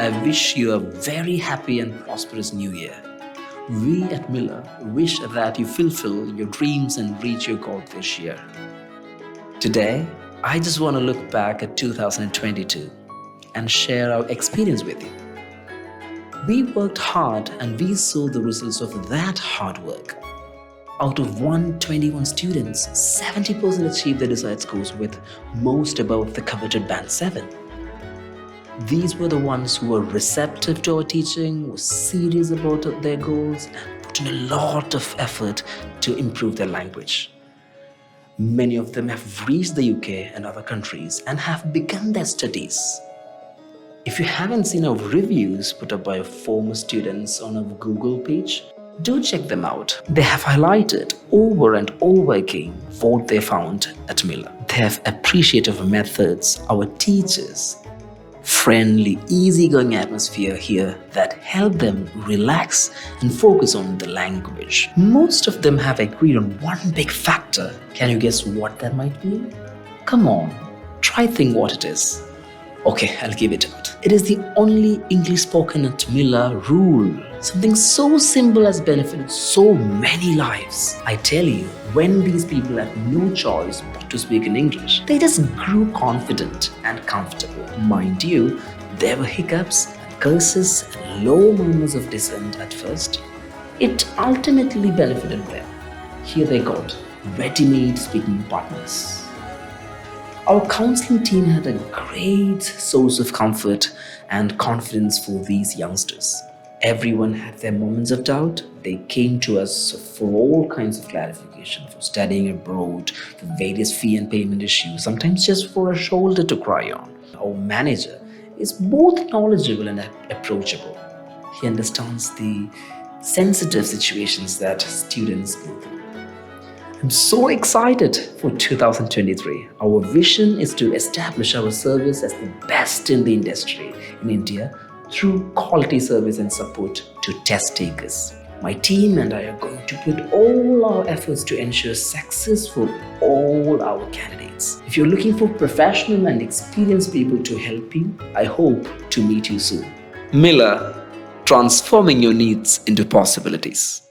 I wish you a very happy and prosperous new year. We at Mila wish that you fulfill your dreams and reach your goal this year. Today, I just want to look back at 2022 and share our experience with you. We worked hard and we saw the results of that hard work. Out of 121 students, 70% achieved their desired scores with most above the coveted band 7. These were the ones who were receptive to our teaching, were serious about their goals, and put in a lot of effort to improve their language. Many of them have reached the UK and other countries and have begun their studies. If you haven't seen our reviews put up by our former students on our Google page, do check them out. They have highlighted over and over again what they found at Mila. They have appreciative methods, our teachers, friendly, easygoing atmosphere here that help them relax and focus on the language. Most of them have agreed on one big factor. Can you guess what that might be? Come on, try think what it is. Okay, I'll give it out. It is the only English spoken at Mila rule. Something so simple has benefited so many lives. I tell you, when these people had no choice but to speak in English, they just grew confident and comfortable. Mind you, there were hiccups, curses, and low murmurs of dissent at first. It ultimately benefited them. Here they got ready-made speaking partners. Our counseling team had a great source of comfort and confidence for these youngsters. Everyone had their moments of doubt. They came to us for all kinds of clarification, for studying abroad, for various fee and payment issues, sometimes just for a shoulder to cry on. Our manager is both knowledgeable and approachable. He understands the sensitive situations that students go through. I'm so excited for 2023. Our vision is to establish our service as the best in the industry in India through quality service and support to test takers. My team and I are going to put all our efforts to ensure success for all our candidates. If you're looking for professional and experienced people to help you, I hope to meet you soon. Mila, transforming your needs into possibilities.